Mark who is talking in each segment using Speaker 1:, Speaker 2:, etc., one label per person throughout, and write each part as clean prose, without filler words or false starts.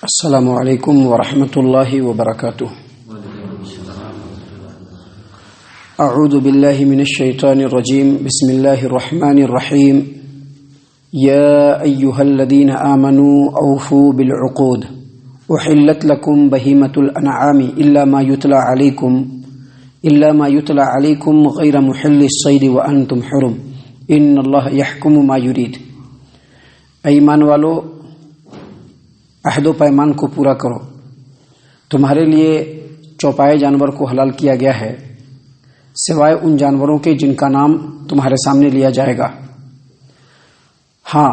Speaker 1: السلام علیکم ورحمۃ اللہ وبرکاتہ۔ اعوذ باللہ من الشیطان الرجیم، بسم اللہ الرحمن الرحیم۔ یا ایہا الذین آمنوا اوفوا بالعقود احلت لکم بہیمۃ الانعام الا ما یتلی علیکم غیر محل الصید وانتم حرم ان اللہ یحکم ما یرید۔ اے ایمان والو، عہد و پیمان کو پورا کرو۔ تمہارے لیے چوپائے جانور کو حلال کیا گیا ہے سوائے ان جانوروں کے جن کا نام تمہارے سامنے لیا جائے گا، ہاں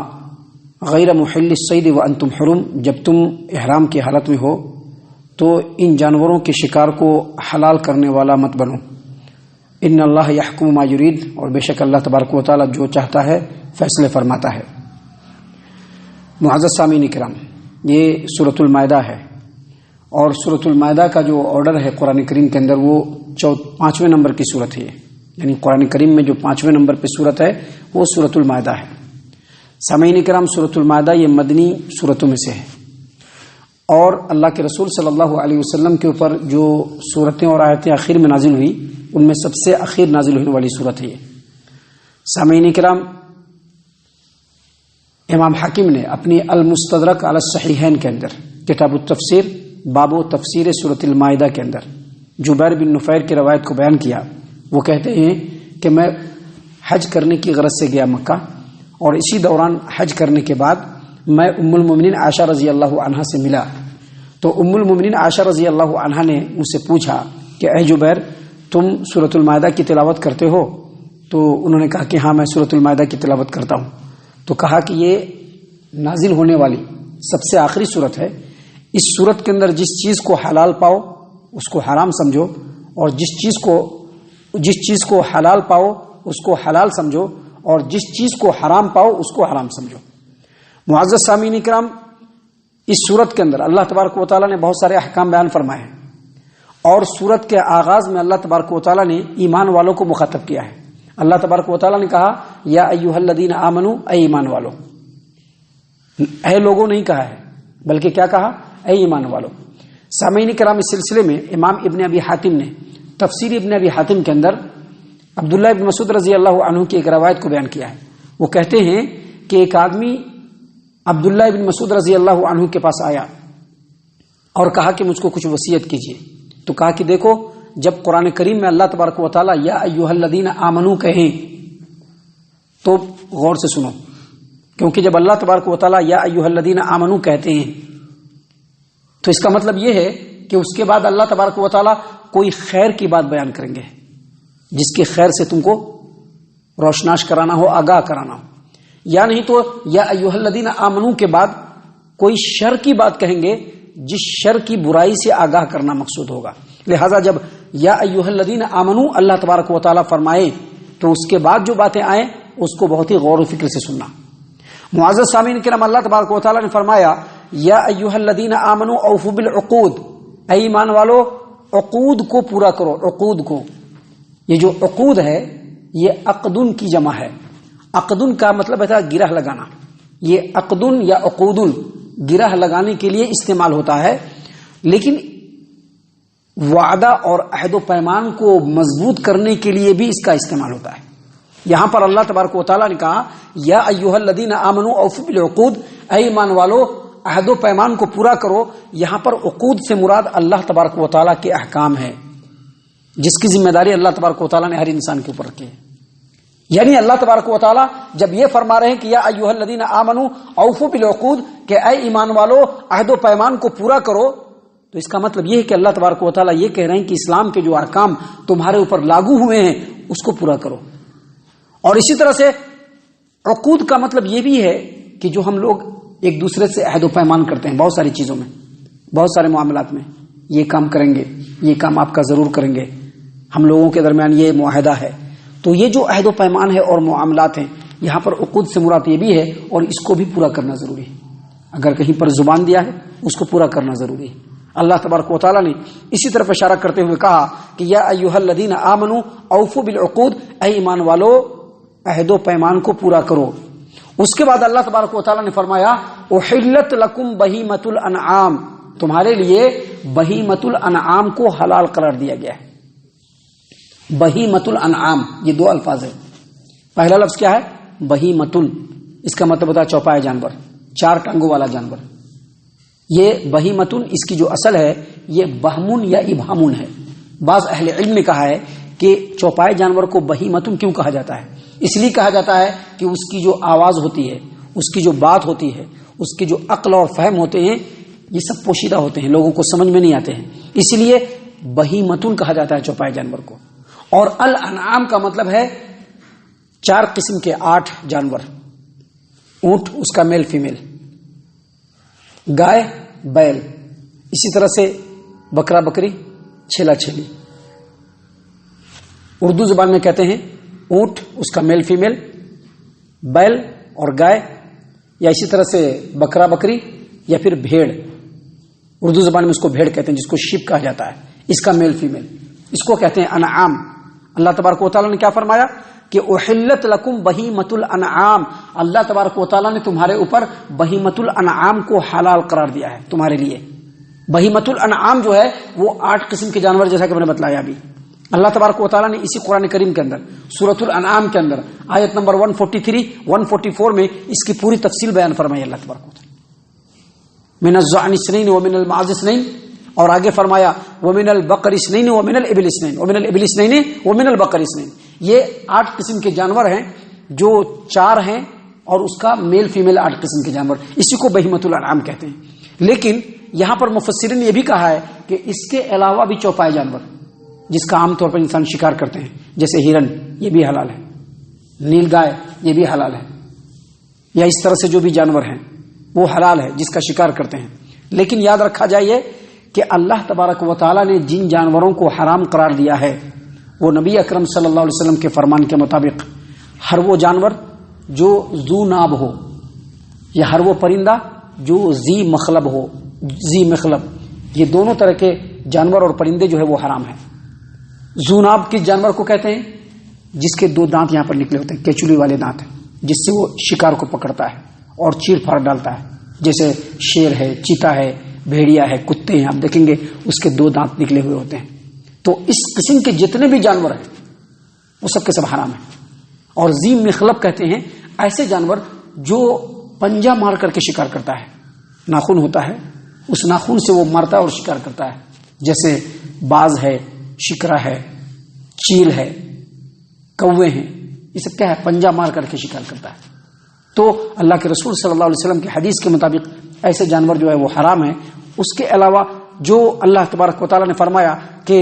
Speaker 1: غیر محل الصید وانتم حرم، جب تم احرام کی حالت میں ہو تو ان جانوروں کے شکار کو حلال کرنے والا مت بنو۔ ان اللہ یحکم ما یرید، اور بے شک اللہ تبارک و تعالی جو چاہتا ہے فیصلے فرماتا ہے۔ معزز سامعین کرام، یہ سورۃ المائدہ ہے، اور سورۃ المائدہ کا جو آرڈر ہے قرآن کریم کے اندر وہ 5ویں نمبر کی سورت ہے، یعنی قرآن کریم میں جو 5ویں نمبر پہ سورت ہے وہ سورۃ المائدہ ہے۔ سامعین کرام، سورۃ المائدہ یہ مدنی سورتوں میں سے ہے، اور اللہ کے رسول صلی اللہ علیہ وسلم کے اوپر جو سورتیں اور آیتیں آخر میں نازل ہوئی ان میں سب سے اخیر نازل ہونے والی سورت ہے یہ۔ سامعین کرام، امام حاکم نے اپنی المستدرک علی الصحیحین کے اندر کتاب التفسیر باب و تفسیر سورۃ المائدہ کے اندر جبیر بن نفیر کی روایت کو بیان کیا۔ وہ کہتے ہیں کہ میں حج کرنے کی غرض سے گیا مکہ، اور اسی دوران حج کرنے کے بعد میں ام المومنین عائشہ رضی اللہ عنہا سے ملا، تو ام المومنین عائشہ رضی اللہ عنہا نے مجھ سے پوچھا کہ اے جبیر، تم سورۃ المائدہ کی تلاوت کرتے ہو؟ تو انہوں نے کہا کہ ہاں میں سورۃ المائدہ کی تلاوت کرتا ہوں۔ تو کہا کہ یہ نازل ہونے والی سب سے آخری صورت ہے، اس صورت کے اندر جس چیز کو حلال پاؤ اس کو حرام سمجھو، اور جس چیز کو حلال پاؤ اس کو حلال سمجھو، اور جس چیز کو حرام پاؤ اس کو حرام سمجھو۔ معزز سامعین کرام، اس صورت کے اندر اللہ تبارک و تعالیٰ نے بہت سارے احکام بیان فرمائے ہیں، اور صورت کے آغاز میں اللہ تبارک و تعالیٰ نے ایمان والوں کو مخاطب کیا ہے۔ اللہ تبارک و تعالیٰ نے کہا یا ایھا الذین آمنوا، اے ایمان والو۔ اے لوگوں نہیں کہا ہے، بلکہ کیا کہا؟ اے ایمان والو۔ سامعین کرام، اس سلسلے میں امام ابن ابی حاتم نے تفسیر ابن ابی حاتم کے اندر عبداللہ ابن مسعود رضی اللہ عنہ کی ایک روایت کو بیان کیا ہے۔ وہ کہتے ہیں کہ ایک آدمی عبداللہ ابن مسعود رضی اللہ عنہ کے پاس آیا اور کہا کہ مجھ کو کچھ وصیت کیجیے۔ تو کہا کہ دیکھو، جب قرآن کریم میں اللہ تبارک و تعالیٰ یا ایھا الذین آمنوا کہیں تو غور سے سنو، کیونکہ جب اللہ تبارک و تعالیٰ یا ایھا الذین آمنوا کہتے ہیں تو اس کا مطلب یہ ہے کہ اس کے بعد اللہ تبارک و تعالیٰ کوئی خیر کی بات بیان کریں گے، جس کی خیر سے تم کو روشناش کرانا ہو، آگاہ کرانا ہو، یا نہیں تو یا ایھا الذین آمنوا کے بعد کوئی شر کی بات کہیں گے جس شر کی برائی سے آگاہ کرنا مقصود ہوگا۔ لہذا جب یا ایھا الذین آمنوا اللہ تبارک و تعالیٰ فرمائے تو اس کے بعد جو باتیں آئیں اس کو بہت ہی غور و فکر سے سننا۔ معزز سامعین کرام، اللہ تبارک و تعالیٰ نے فرمایا یا ایھا الذین آمنوا اوفوا بالعقود، اے ایمان والو عقود کو پورا کرو۔ عقود کو، یہ جو عقود ہے یہ عقدن کی جمع ہے۔ عقدن کا مطلب ہے گرہ لگانا، یہ عقدن یا عقودن گرہ لگانے کے لیے استعمال ہوتا ہے، لیکن وعدہ اور عہد و پیمان کو مضبوط کرنے کے لیے بھی اس کا استعمال ہوتا ہے۔ یہاں پر اللہ تبارک و تعالیٰ نے کہا یا ایھا الذین آمنوا اوفوا بالعقود، اے ایمان والو عہد و پیمان کو پورا کرو۔ یہاں پر عقود سے مراد اللہ تبارک و تعالیٰ کے احکام ہے، جس کی ذمہ داری اللہ تبارک و تعالیٰ نے ہر انسان کے اوپر رکھی ہے۔ یعنی اللہ تبارک و تعالیٰ جب یہ فرما رہے ہیں کہ یا ایھا الذین آمنوا اوفوا بالعقود، کہ اے ایمان والو عہد و پیمان کو پورا کرو، تو اس کا مطلب یہ ہے کہ اللہ تبارک و تعالیٰ یہ کہہ رہے ہیں کہ اسلام کے جو احکام تمہارے اوپر لاگو ہوئے ہیں اس کو پورا کرو۔ اور اسی طرح سے عقود کا مطلب یہ بھی ہے کہ جو ہم لوگ ایک دوسرے سے عہد و پیمان کرتے ہیں، بہت ساری چیزوں میں، بہت سارے معاملات میں، یہ کام کریں گے، یہ کام آپ کا ضرور کریں گے، ہم لوگوں کے درمیان یہ معاہدہ ہے۔ تو یہ جو عہد و پیمان ہے اور معاملات ہیں، یہاں پر عقود سے مراد یہ بھی ہے، اور اس کو بھی پورا کرنا ضروری ہے۔ اگر کہیں پر زبان دیا ہے اس کو پورا کرنا ضروری ہے۔ اللہ تبارک و تعالیٰ نے اسی طرف اشارہ کرتے ہوئے کہا کہ یا ایھا الذین آمنوا اوفوا بالعقود، اے ایمان والو عہد و پیمان کو پورا کرو۔ اس کے بعد اللہ تبارک و تعالیٰ نے فرمایا احلت لکم بہیمۃ الانعام، تمہارے لیے بہیمۃ الانعام کو حلال قرار دیا گیا ہے۔ بہیمۃ الانعام یہ دو الفاظ ہیں، پہلا لفظ کیا ہے؟ بہیمۃن، اس کا مطلب ہوتا ہے چوپائے جانور، چار ٹانگوں والا جانور۔ یہ بہیمۃن اس کی جو اصل ہے یہ بہمن یا ابہامن ہے۔ بعض اہل علم نے کہا ہے کہ چوپائے جانور کو بہیمۃن کیوں کہا جاتا ہے؟ اس لیے کہا جاتا ہے کہ اس کی جو آواز ہوتی ہے، اس کی جو بات ہوتی ہے، اس کے جو عقل اور فہم ہوتے ہیں، یہ سب پوشیدہ ہوتے ہیں، لوگوں کو سمجھ میں نہیں آتے ہیں، اس لیے بہیمۃن کہا جاتا ہے چوپائے جانور کو۔ اور الانعام کا مطلب ہے چار قسم کے 8 جانور، اونٹ اس کا میل فیمیل، گائے بیل، اسی طرح سے بکرا بکری، چھیلا چھیلی۔ اردو زبان میں کہتے ہیں اونٹ اس کا میل فیمیل، بیل اور گائے، یا اسی طرح سے بکرا بکری یا پھر بھیڑ، اردو زبان میں اس کو بھیڑ کہتے ہیں، جس کو شیپ کہا جاتا ہے، اس کا میل فیمیل، اس کو کہتے ہیں انعام۔ اللہ تبارک و تعالیٰ نے کیا فرمایا کہ احلت لکم بہیمۃ الانعام، اللہ تبارک و تعالیٰ نے تمہارے اوپر بہیمۃ الانعام کو حلال قرار دیا ہے تمہارے لیے۔ بہیمۃ الانعام جو ہے وہ 8 قسم کے جانور، جیسا کہ میں نے بتلایا ابھی۔ اللہ تبارک و تعالیٰ نے اسی قرآن کریم کے اندر سورۃ الانعام کے اندر آیت نمبر 143 144 میں اس کی پوری تفصیل بیان فرمائی اللہ تبارک و تعالیٰ۔ من الضأن اثنین ومن المعز اثنین، اور آگے فرمایا ومن البقر اثنین ومن الابل اثنین ومن الابل اثنین ومن البقر اثنین۔ یہ 8 قسم کے جانور ہیں جو 4 ہیں، اور اس کا میل فیمیل 8 قسم کے جانور، اسی کو بہیمۃ الانعام کہتے ہیں۔ لیکن یہاں پر مفسرین نے یہ بھی کہا ہے کہ اس کے علاوہ بھی چوپائے جانور جس کا عام طور پر انسان شکار کرتے ہیں، جیسے ہرن، یہ بھی حلال ہے، نیل گائے یہ بھی حلال ہے، یا اس طرح سے جو بھی جانور ہیں وہ حلال ہے جس کا شکار کرتے ہیں۔ لیکن یاد رکھا جائے کہ اللہ تبارک و تعالیٰ نے جن جانوروں کو حرام قرار دیا ہے وہ نبی اکرم صلی اللہ علیہ وسلم کے فرمان کے مطابق ہر وہ جانور جو ذو ناب ہو، یا ہر وہ پرندہ جو ذی مخلب ہو، ذی مخلب، یہ دونوں طرح کے جانور اور پرندے جو ہے وہ حرام ہیں۔ ذو ناب کس جانور کو کہتے ہیں؟ جس کے 2 دانت یہاں پر نکلے ہوتے ہیں، کیچلی والے دانت ہیں، جس سے وہ شکار کو پکڑتا ہے اور چیر پھاڑ ڈالتا ہے، جیسے شیر ہے، چیتا ہے، بھیڑیا ہے، کتے ہیں، آپ دیکھیں گے اس کے 2 دانت نکلے ہوئے ہوتے ہیں۔ تو اس قسم کے جتنے بھی جانور ہیں وہ سب کے سب حرام ہیں۔ اور ذی مخلب کہتے ہیں ایسے جانور جو پنجہ مار کر کے شکار کرتا ہے، ناخن ہوتا ہے، اس ناخن سے وہ مارتا ہے اور شکار کرتا ہے، جیسے باز ہے، شکرا ہے، چیل ہے، کوے ہیں، یہ سب کیا ہے؟ پنجہ مار کر کے شکار کرتا ہے۔ تو اللہ کے رسول صلی اللہ علیہ وسلم کی حدیث کے مطابق ایسے جانور جو ہے وہ حرام ہیں۔ اس کے علاوہ جو اللہ تبارک و تعالیٰ نے فرمایا کہ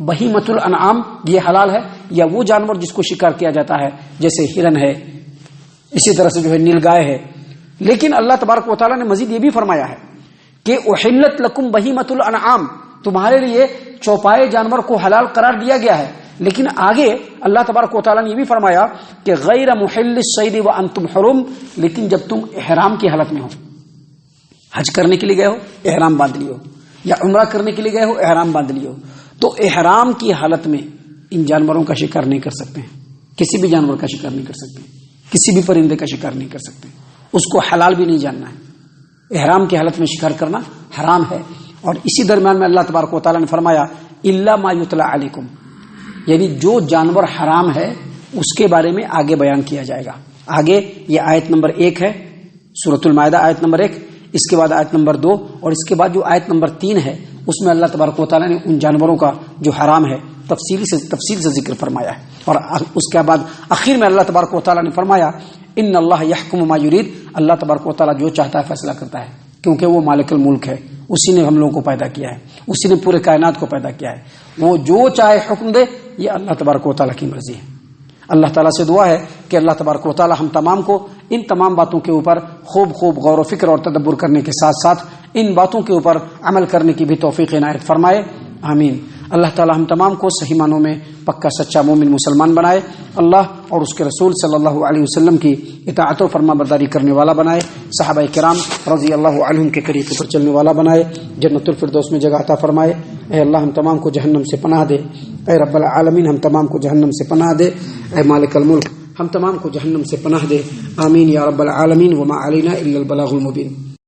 Speaker 1: بہیمۃ الانعام یہ حلال ہے، یا وہ جانور جس کو شکار کیا جاتا ہے جیسے ہرن ہے، اسی طرح سے جو ہے نیل گائے ہے۔ لیکن اللہ تبارک و تعالیٰ نے مزید یہ بھی فرمایا ہے کہ احلت لکم بہیمۃ الانعام، تمہارے لیے چوپائے جانور کو حلال قرار دیا گیا ہے۔ لیکن آگے اللہ تبارک و تعالیٰ نے یہ بھی فرمایا کہ غیر محل الصید وانتم حرم، لیکن جب تم احرام کی حالت میں ہو، حج کرنے کے لیے گئے ہو، احرام باندھ لیو، یا عمرہ کرنے کے لیے گئے ہو، احرام باندھ لیو، تو احرام کی حالت میں ان جانوروں کا شکار نہیں کر سکتے ہیں، کسی بھی جانور کا شکار نہیں کر سکتے، کسی بھی پرندے کا شکار نہیں کر سکتے، اس کو حلال بھی نہیں جاننا ہے۔ احرام کی حالت میں شکار کرنا حرام ہے۔ اور اسی درمیان میں اللہ تبارک و تعالیٰ نے فرمایا الا ما یتلی علیکم، یعنی جو جانور حرام ہے اس کے بارے میں آگے بیان کیا جائے گا۔ آگے یہ آیت نمبر 1 ہے، سورۃ المائدہ آیت نمبر 1، اس کے بعد آیت نمبر 2، اور اس کے بعد جو آیت نمبر 3 ہے اس میں اللہ تبارک و تعالیٰ نے ان جانوروں کا جو حرام ہے تفصیل سے ذکر فرمایا ہے۔ اور اس کے بعد آخر میں اللہ تبارک و تعالیٰ نے فرمایا ان اللہ یحکم ما یرید، اللہ تبارک و تعالیٰ جو چاہتا ہے فیصلہ کرتا ہے، کیونکہ وہ مالک الملک ہے، اسی نے ہم لوگوں کو پیدا کیا ہے، اسی نے پورے کائنات کو پیدا کیا ہے، وہ جو چاہے حکم دے، یہ اللہ تبارک و تعالیٰ کی مرضی ہے۔ اللہ تعالیٰ سے دعا ہے کہ اللہ تبارک و تعالیٰ ہم تمام کو ان تمام باتوں کے اوپر خوب غور و فکر اور تدبر کرنے کے ساتھ ساتھ ان باتوں کے اوپر عمل کرنے کی بھی توفیق عنایت فرمائے، آمین۔ اللہ تعالیٰ ہم تمام کو صحیح معنوں میں پکا سچا مومن مسلمان بنائے، اللہ اور اس کے رسول صلی اللہ علیہ وسلم کی اطاعت و فرما برداری کرنے والا بنائے، صحابہ کرام رضی اللہ عنہم کے طریقے پر چلنے والا بنائے، جنت الفردوس میں جگہ عطا فرمائے۔ اے اللہ ہم تمام کو جہنم سے پناہ دے، اے رب العالمین ہم تمام کو جہنم سے پناہ دے، اے مالک الملک ہم تمام کو جہنم سے پناہ دے. آمین یا رب العالمین. وما علینا الا البلاغ المبین.